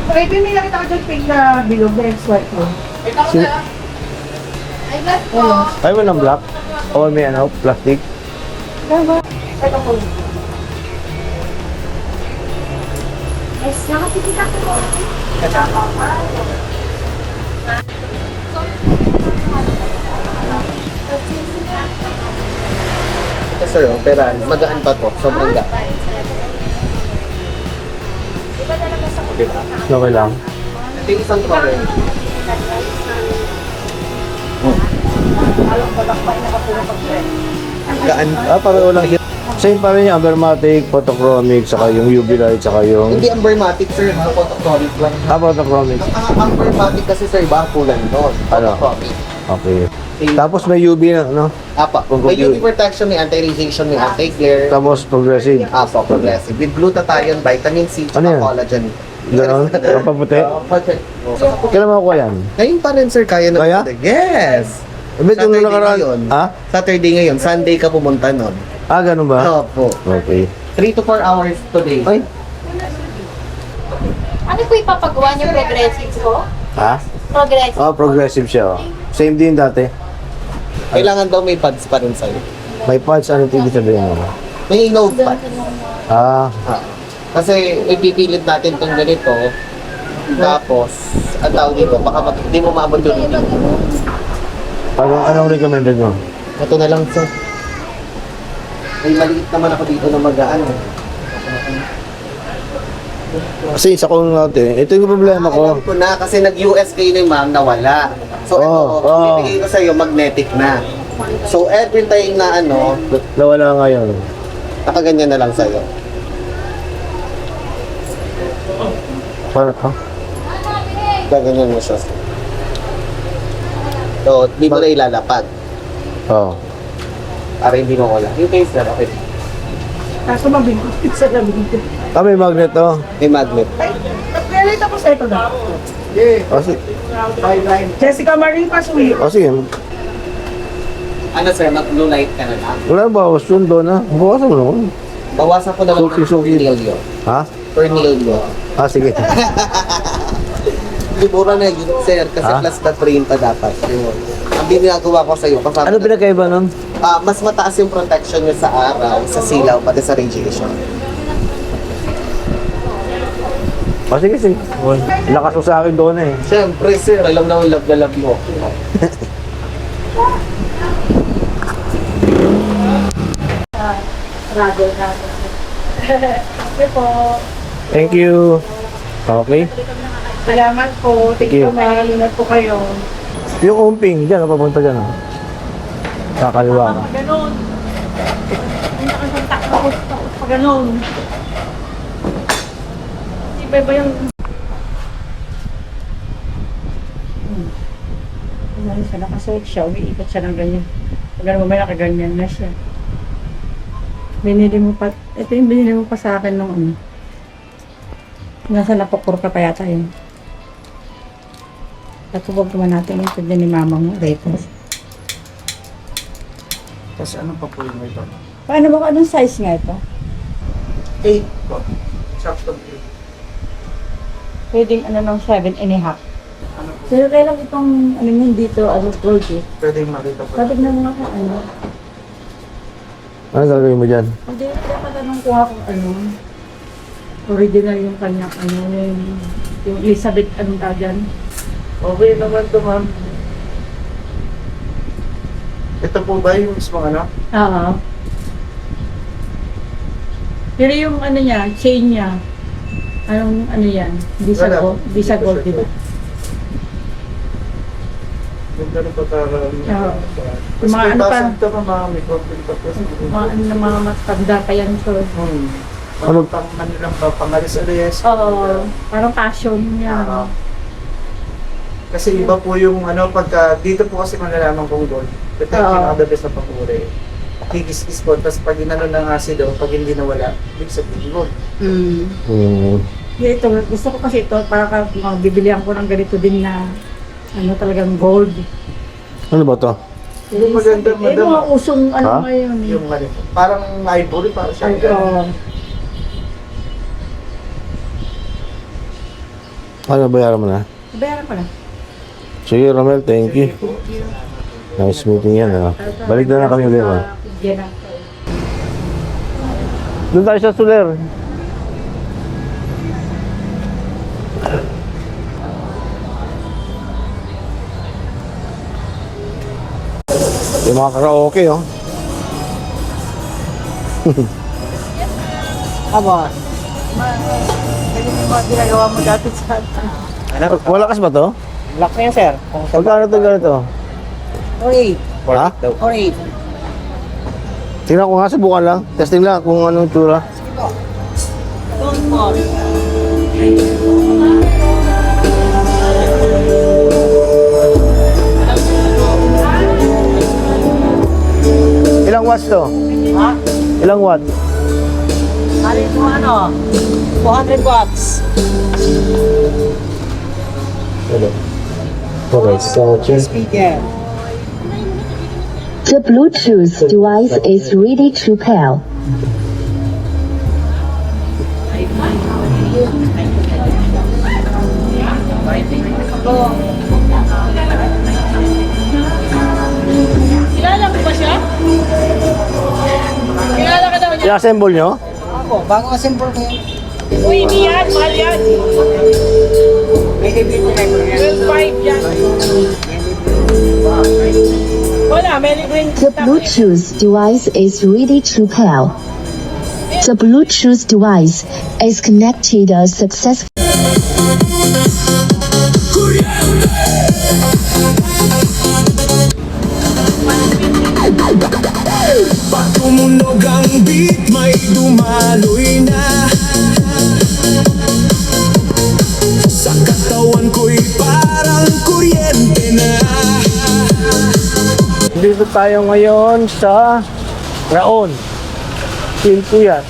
Pwede may nakita ko dyan pink na bilog na X-white mo. Ay, walang black? O may ano, plastic? Tama. Ito po. Yes, nakapipita ko. Ito sir, pera, magaan pa to. Sobrang gaan. Diba? Okay lang. Ito yung isang color. Gaan. Pareho lang siya. Same pa rin yung Abermatic, Photochromic, saka yung UV light, saka yung... Hindi ambermatic sir, mga photochromic lang. Photochromic. Ang ambermatic kasi sir, iba ang kulay nun. Ano? Photochromic. Okay. Tapos may UV na, no? Apa, may UV protection, may anti-radiation, may anti-glare. Tapos progressive. Apa, progressive. With glutathione, vitamin C, Ano yan? collagen. Ganon? Ang paputi? Kailan makukuha yan? Ngayon pa rin sir, kaya na. Kaya? Yes! Ibig yung Saturday nakaraan. ngayon. Ha? Saturday ngayon, Sunday ka pumunta nun. Ah, ganun ba? Opo. Okay. 3 to 4 hours today. Ay. Ano po ipapagawa niyo progressive ko? Ha? Progressive. Oh, progressive siya. Oh. Same din dati. Kailangan daw may pads pa rin sa'yo. May pads, ano ibig sabihin mo? May no pads. Ah, Kasi ipipilit natin itong ganito. Tapos, ang tawag dito, baka hindi mo maabot yung reading. anong recommended mo? Ito na lang sir. May maliit naman ako dito na magaan. Kasi isa kong natin, ito yung problema ko. Alam ko na kasi nag-US kayo ni ma'am nawala. So ito, ibigay ko sa'yo magnetic na. So every time na ano, Nawala ngayon. nakaganyan na lang sa'yo. Para, ha? Gaganyan mo siya. So, di mo na ilalapag. Oo. Para hindi mo wala. Yung case na, okay. Kaso mabigot sa lamig. Ah, may magnet to. May magnet. Ay, nag-relate ako sa ito na. O, sige. Jessica Marie Pasui. O, sige. Ano sir, mag-blue light ka na lang. Wala na bawas yun doon, ha? Bawasan mo naman. Bawasan ko na lang Suki. Cornelio. Ha? Cornelio. Ah, sige. Libura na yun, sir, kasi Ah? plus na 30 dapat. Yun. Ang binagawa ko sa'yo, kasama Ano pinagkaiba nun? mas mataas yung protection niya sa araw, sa silaw, pati sa radiation. O, sige, sige. Lakas mo sa akin doon eh. Siyempre, sir, alam na yung love na love mo. Radyo. Sige po. Thank you. Okay. Salamat po. Thank you. Ingat po kayo. Yung umping, dyan, papunta dyan. Oh. Kakaliwa ka. Ganon. Takot pa ganon. Iba ba yung... Ano siya, nakasuot siya, umiikot siya ng ganyan. Pag ano may nakaganyan na siya. Binili mo pa, ito yung binili mo pa sa akin nung ano. Nasa napokur ka pa yata yun. Tatubog naman natin yung pwede ni mama mo, Retos. Kasi ano pa po yung ito? Paano ba, anong size nga ito? 8 po. Sakto 8. Pwedeng ano nung 7.5. Pero kailan itong ano yun dito, ano, gold eh. Pwede makita po. Patignan mo nga kung ano. Ano gagawin mo dyan? Hindi, pinapatanong ko nga kung ano. Original yung kanyang ano, yung Elizabeth, anong tawag dyan? Okay naman to, ma'am. Ito po ba yung mismong ano? Oo. Pero yung ano niya, chain niya, anong ano yan? Di sa Wala. gold, di sa gold, di ba? Yung ganun pa para... Oo. Mas Mga may ano pa? basag ka pa, ma'am. May problem pa po. Mga ano na mga matanda pa yan, so. Ano pang manilang pa, pangalis-alis. Oo, parang passion niya. Oo. Kasi iba po yung ano, pagka dito po kasi malalaman kung gold. Protection Oo. of the best na pag-uri. Kikis-kis po, tapos pag inano ng acido, pag hindi nawala, ibig sabihin gold. Yeah, ito, gusto ko kasi ito, para bibilihan ko ng ganito din na ano talagang gold. Ano ba to? Yung maganda, Eh, madam. mga usong ano Ha? ngayon eh. Yung ano, parang ivory, parang siya. Ay, oo. Ano, bayaran mo na? Bayaran ko na. Sige, Romel, thank you. Nice meeting yan, ha. Balik na kami ulit, ha. Yan na. Doon tayo sa Soler. Yung mga karaoke, oh. Aba. Ganyan yung mga ginagawa mo dati sa Wala kas ba to? Lock na yan, sir. Magkano to ganito? Okay. Ha? Okay. Tingnan ko nga, subukan lang. Testing lang kung anong tsura. Ilang watts to? Ha? Ilang watt? Ano mo ano? 200 watts. Okay, so check. Speaker. The Bluetooth device is ready to pair. Kilala mo ba siya? Kilala ka daw niya? I-assemble nyo? Ako, bago assemble ko yan. Uy, hindi yan. Mahal yan. May libre ko kayo yan. 12.5 yan. Wala, may libreng The Bluetooth device is ready to pair. The Bluetooth device is connected successfully. Tumunog ang beat, may dumaloy na sa katawan ko'y parang kuryente na. Dito tayo ngayon sa Raon. Puyat.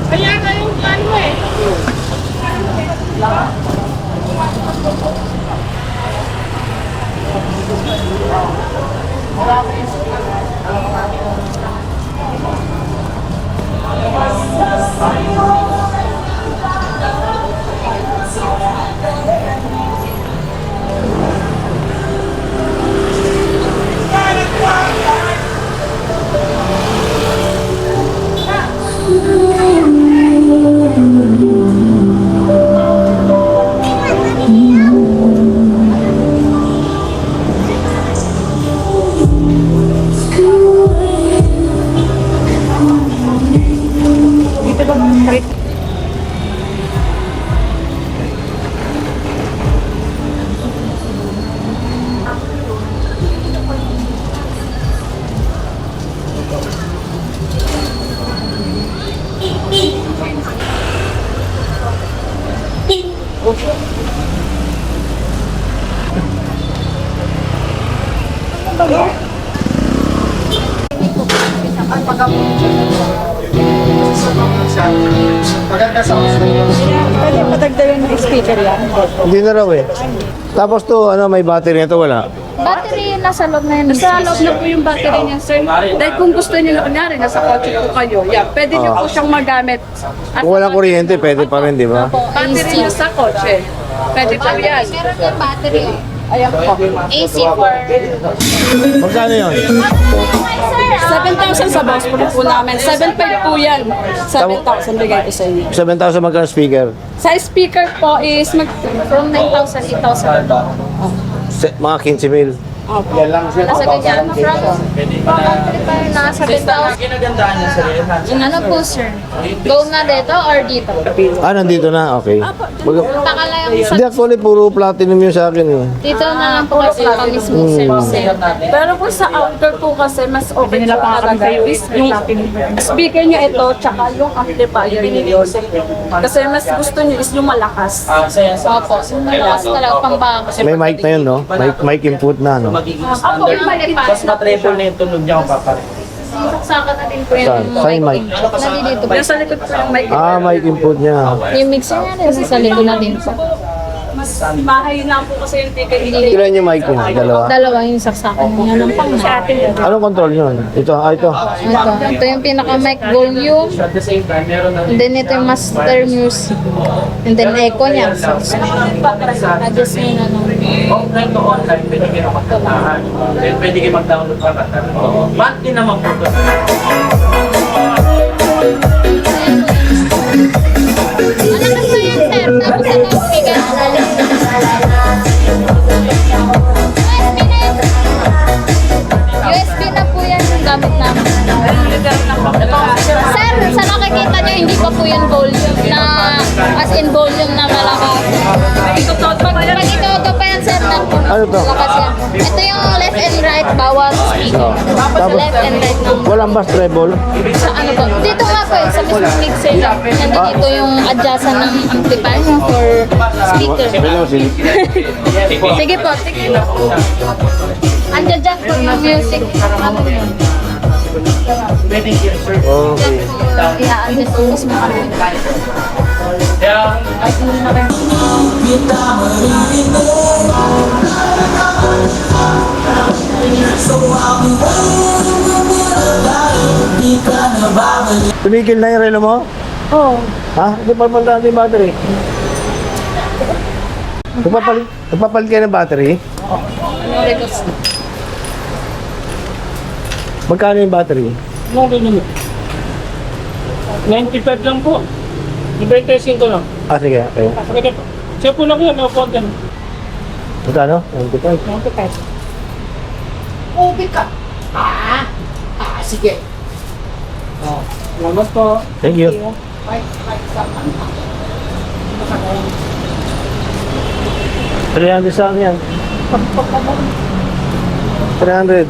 Kaya na yung ano eh. Maganda sa Pwede patagdagan ng speaker yan. Hindi na raw eh. Tapos to, ano, may battery nito, wala. Battery nasa loob na yun. Nasa loob na po yung battery niya, sir. Dahil kung gusto niyo, kunyari, nasa kotse po kayo, pwede niyo po siyang magamit. At Kung walang kuryente, pwede pa rin, di ba? battery niya sa kotse. Pwede po yan. Meron yung battery. Ayan po. AC for... Magkano yun? 7,000 sa box po namin. 7,500 po yan. 7,000 bigay ko sa inyo. 7,000 magkano speaker? Sa speaker po is From 9,000, 8,000. Mga 15 mil. Yan lang sir. Nasa ganyan. From amplifier na 7,000. Ano po, sir? Go na dito or dito? Ah, nandito na? Okay. Takala yung sa... Hindi, actually, puro platinum yung sa akin eh. Dito na lang po kasi pa mismo, sir. Pero po sa outdoor po kasi mas okay nila talaga is yung speaker niya ito tsaka yung amplifier niya. Kasi mas gusto niyo is yung malakas. Opo, malakas talaga pambang. May mic na yun, no? Mic input na, no? Ako yung malipas. Mas matreble na yung tunog niya kung paparin. saksakan na din po yung Saan? Saan yung mic? Nandito po. Yung sa likod po yung mic. May input niya. Yung mixer nga rin sa likod na din po. Mas bahay lang po kasi yung ticket. Ilan yung mic niya? Dalawa? Dalawa yung saksakan niya ng pang na. Anong control yun? Ito, ito. Ito yung pinaka-mic volume. At the same time, meron na And then ito yung master music. And then echo niya. Adjust niya na nung... offline to online, pwede kayo magkatahan. Then pwede kayo mag-download pa katahan. Monthly naman po ito. Ano na po yan, sir? Tapos ito, bigas. USB na po yan yung gamit namin. Sir, sa nakikita nyo, hindi pa po yan volume na, as in volume na malakas. Pag ito pa yan, sir, Ano to? malakas yan. Ito yung left and right, bawat speaker. Tapos left and right ng... Walang bass treble. Sa ano po? Dito nga po, sa mismong mixer lang. Nandito yung adjustan ng amplifier mo for speaker. Sige po, sige po. Andiyan dyan po yung music. Ano yun? Pwede kayo search. Okay. I-adjust po sa mga Kaya, Tumigil na yung relo mo? Oo. Ha? Hindi pa natin yung battery. Nagpapalit kayo ng battery? Magkano yung battery? okay naman. 95 lang po. 95 lang. Sige. Okay. Okay po. Siya po lang yan, no content. Magkano? 95. Salamat po. Thank you. $300 saan yan? 300.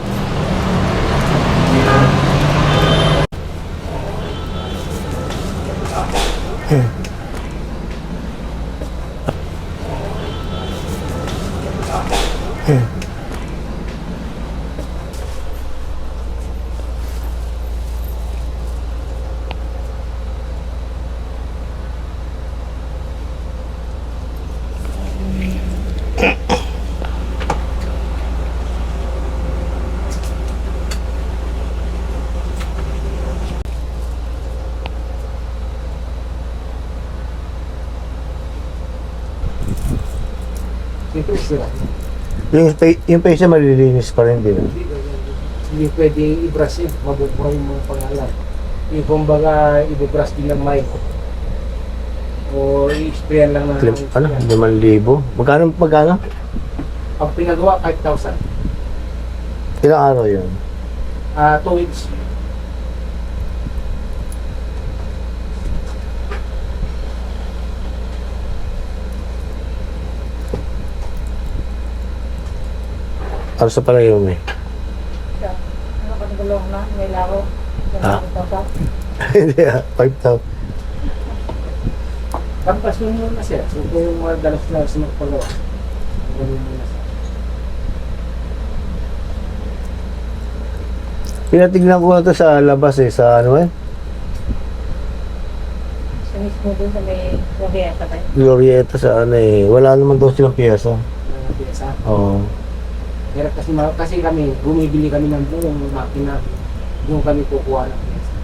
Yung face niya malilinis pa rin din. Hindi pwedeng i-brush yun, mabubura yung mga pangalan. Yung kumbaga, i-brush din ng mic. O i-sprayan lang ng... Ano? 5,000? Magkano? Pag pinagawa, 5,000. Ilang araw yun? 2 weeks. Ano sa palagay mo, may? Ano ka nagulong na? May laro. Ah. Hindi 5,000. Kampas mo muna siya. So, kung yung mga dalas-dalas na pagawa. Ganun muna siya. Pinatignan ko na ito sa labas sa ano Sa mismo doon sa may Glorieta tayo. Glorieta sa ano wala naman daw silang piyesa. Mga piyesa. Oo. Pero kasi kami, bumibili kami ng buong makina. Doon kami kukuha ng piyesa.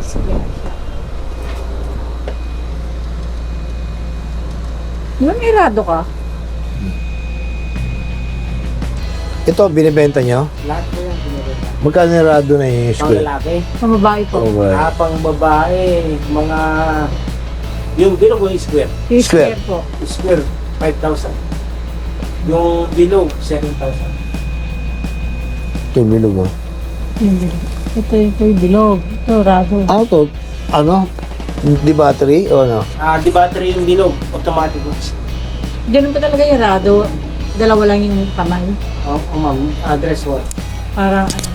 Sige. Irado ka? Ito, binibenta nyo? Lahat po yan binibenta. Magkano nirado na yung Pang square? lalaki. Sa babae po. Oh, well. Pang babae, mga... Yung bilog o yung square? Yung Square. square po. Square, 5,000. Yung bilog, 7,000. Ito, bilog mo. Ito yung bilog. Ito, rado. Ano to? Ano? Di battery o ano? Di battery yung bilog, automatic. Ganun pa talaga yung rado. Dalawa lang yung kamay. Ma'am, address what? Parang ano.